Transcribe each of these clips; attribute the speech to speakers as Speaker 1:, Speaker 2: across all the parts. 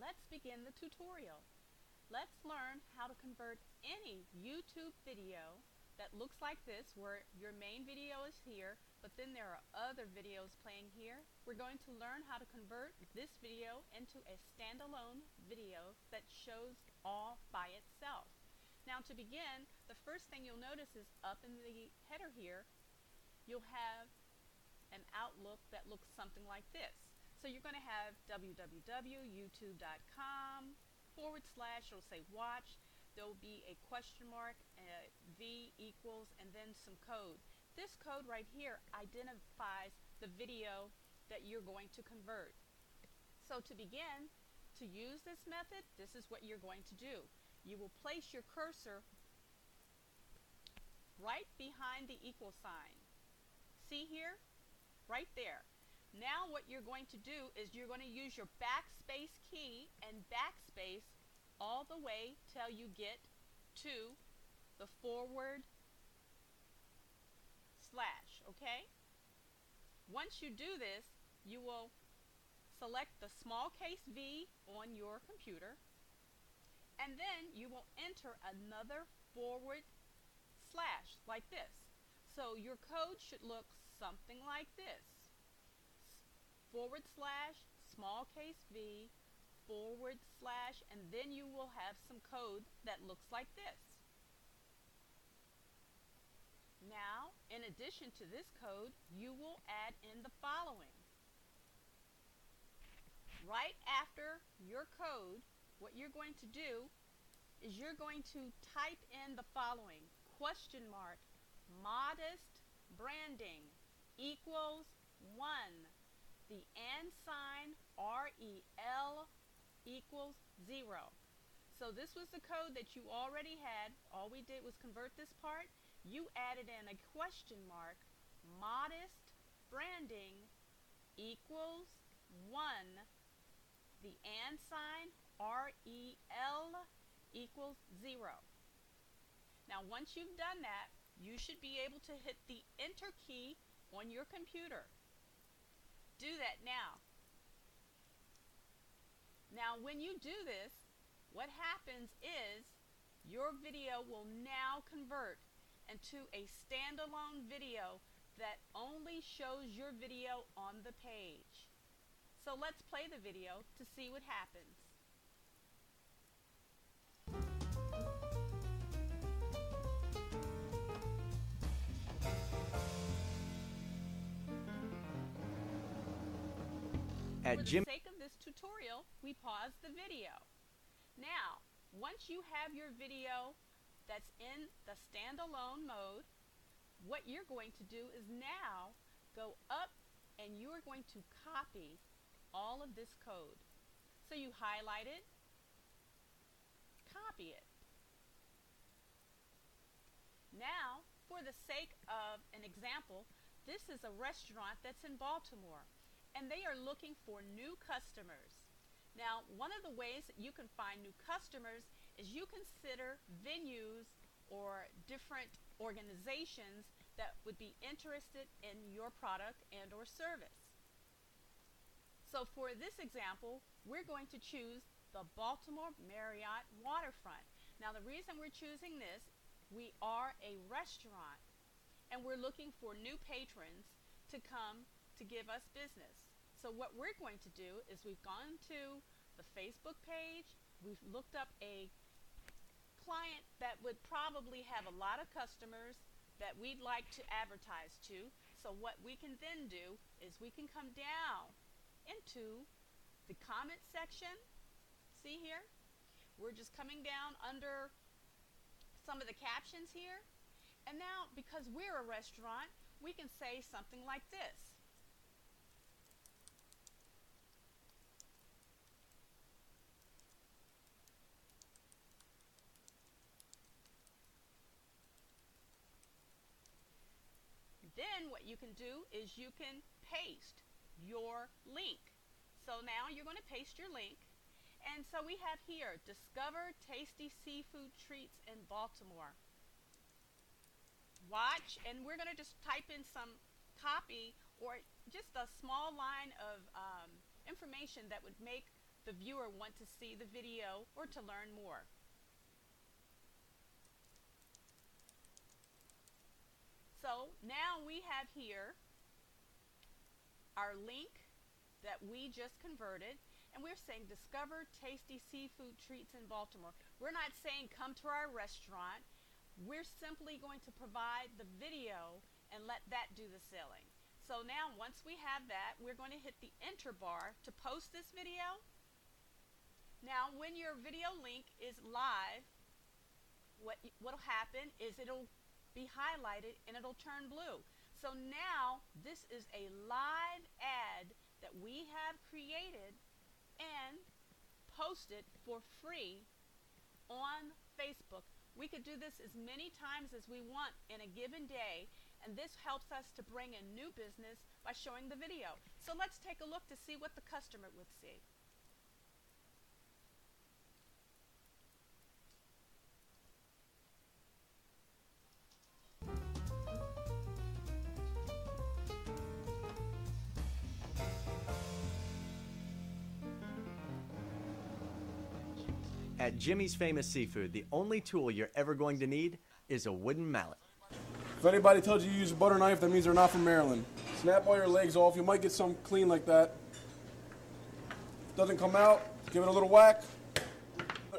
Speaker 1: let's begin the tutorial. Let's learn how to convert any YouTube video that looks like this, where your main video is here, but then there are other videos playing here. We're going to learn how to convert this video into a standalone video that shows all by itself. Now, to begin, the first thing you'll notice is up in the header here, you'll have an outlook that looks something like this. So you're going to have www.youtube.com / it'll say watch. There will be a question mark, V equals, and then some code. This code right here identifies the video that you're going to convert. So to begin, to use this method, this is what you're going to do. You will place your cursor right behind the equal sign. See here? Right there. Now what you're going to do is you're going to use your backspace key and backspace all the way till you get to the forward slash, okay? Once you do this, you will select the small case V on your computer, and then you will enter another forward slash like this. So your code should look something like this. / small case V / and then you will have some code that looks like this. Now, in addition to this code, you will add in the following. Right after your code, what you're going to do is you're going to type in the following: modest branding equals 1. The and sign REL equals 0. So this was the code that you already had. All we did was convert this part. You added in a question mark: modest branding equals 1. The and sign REL equals 0. Now once you've done that, you should be able to hit the enter key on your computer. Do that now. Now when you do this, what happens is your video will now convert into a standalone video that only shows your video on the page. So let's play the video to see what happens. For the sake of this tutorial, we pause the video. Now, once you have your video that's in the standalone mode, what you're going to do is now go up and you are going to copy all of this code. So you highlight it, copy it. Now, for the sake of an example, this is a restaurant that's in Baltimore, and they are looking for new customers. Now, one of the ways that you can find new customers is you consider venues or different organizations that would be interested in your product and or service. So for this example, we're going to choose the Baltimore Marriott Waterfront. Now the reason we're choosing this, we are a restaurant and we're looking for new patrons to come to give us business. So what we're going to do is we've gone to the Facebook page, we've looked up a client that would probably have a lot of customers that we'd like to advertise to. So what we can then do is we can come down into the comment section. See here? We're just coming down under some of the captions here. And now, because we're a restaurant, we can say something like this. Then what you can do is you can paste your link. So now you're going to paste your link. And so we have here, discover tasty seafood treats in Baltimore. Watch, and we're going to just type in some copy or just a small line of information that would make the viewer want to see the video or to learn more. So now we have here our link that we just converted, and we're saying discover tasty seafood treats in Baltimore. We're not saying come to our restaurant. We're simply going to provide the video and let that do the selling. So now once we have that, we're going to hit the enter bar to post this video. Now when your video link is live, what'll happen is it'll be highlighted and it'll turn blue. So now this is a live ad that we have created and posted for free on Facebook. We could do this as many times as we want in a given day, and this helps us to bring in new business by showing the video. So let's take a look to see what the customer would see.
Speaker 2: At Jimmy's Famous Seafood, the only tool you're ever going to need is a wooden mallet.
Speaker 3: If anybody tells you to use a butter knife, that means they're not from Maryland. Snap all your legs off. You might get some clean like that. Doesn't come out, give it a little whack.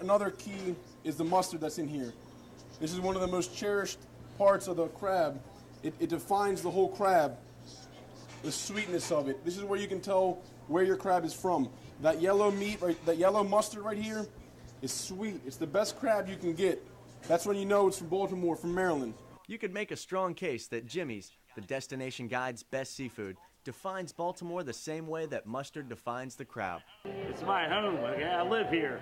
Speaker 3: Another key is the mustard that's in here. This is one of the most cherished parts of the crab. It defines the whole crab, the sweetness of it. This is where you can tell where your crab is from. That yellow meat, that yellow mustard right here, is sweet. It's the best crab you can get. That's when you know it's from Baltimore, from Maryland.
Speaker 2: You could make a strong case that Jimmy's, the destination guide's best seafood, defines Baltimore the same way that mustard defines the crowd.
Speaker 4: It's my home. I live here.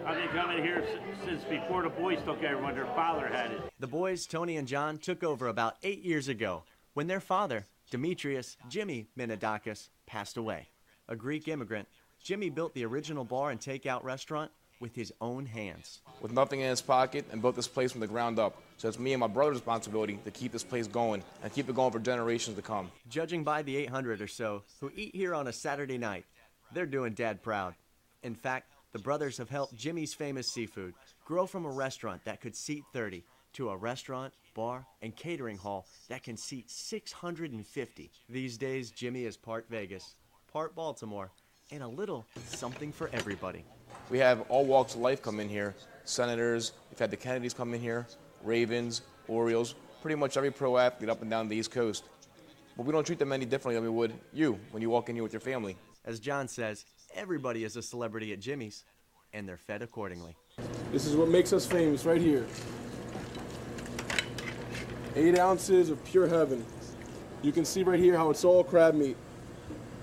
Speaker 4: I've been coming here since before the boys took over, when their father had it.
Speaker 2: The boys, Tony and John, took over about 8 years ago when their father, Demetrius Jimmy Minadakis, passed away. A Greek immigrant, Jimmy built the original bar and takeout restaurant with his own hands.
Speaker 5: With nothing in his pocket, and built this place from the ground up. So it's me and my brother's responsibility to keep this place going and keep it going for generations to come.
Speaker 2: Judging by the 800 or so who eat here on a Saturday night, they're doing Dad proud. In fact, the brothers have helped Jimmy's Famous Seafood grow from a restaurant that could seat 30 to a restaurant, bar, and catering hall that can seat 650. These days, Jimmy is part Vegas, part Baltimore, and a little something for everybody.
Speaker 5: We have all walks of life come in here. Senators, we've had the Kennedys come in here, Ravens, Orioles, pretty much every pro athlete up and down the East Coast. But we don't treat them any differently than we would you when you walk in here with your family.
Speaker 2: As John says, everybody is a celebrity at Jimmy's, and they're fed accordingly.
Speaker 3: This is what makes us famous right here. 8 ounces of pure heaven. You can see right here how it's all crab meat.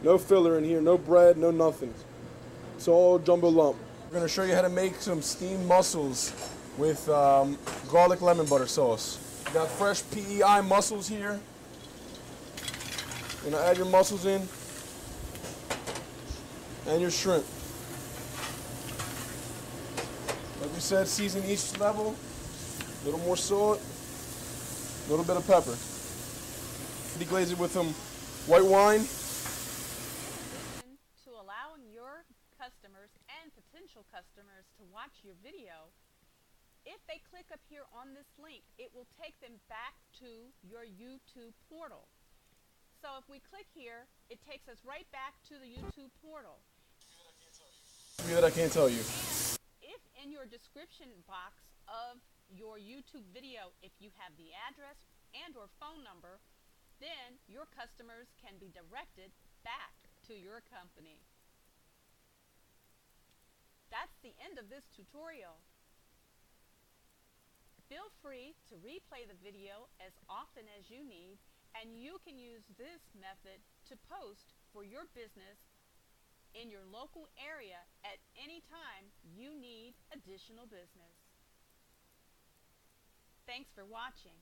Speaker 3: No filler in here, no bread, no nothing. It's all jumbo lump. We're gonna show you how to make some steamed mussels with garlic lemon butter sauce. You got fresh PEI mussels here. You're gonna add your mussels in and your shrimp. Like we said, season each level. A little more salt, a little bit of pepper. Deglaze it with some white wine.
Speaker 1: To allowing your customers and potential customers to watch your video, if they click up here on this link, it will take them back to your YouTube portal. So if we click here, it takes us right back to the YouTube portal.
Speaker 3: Yeah, I can't tell you.
Speaker 1: If in your description box of your YouTube video, if you have the address and or phone number, then your customers can be directed back to your company. That's the end of this tutorial. Feel free to replay the video as often as you need, and you can use this method to post for your business in your local area at any time you need additional business. Thanks for watching.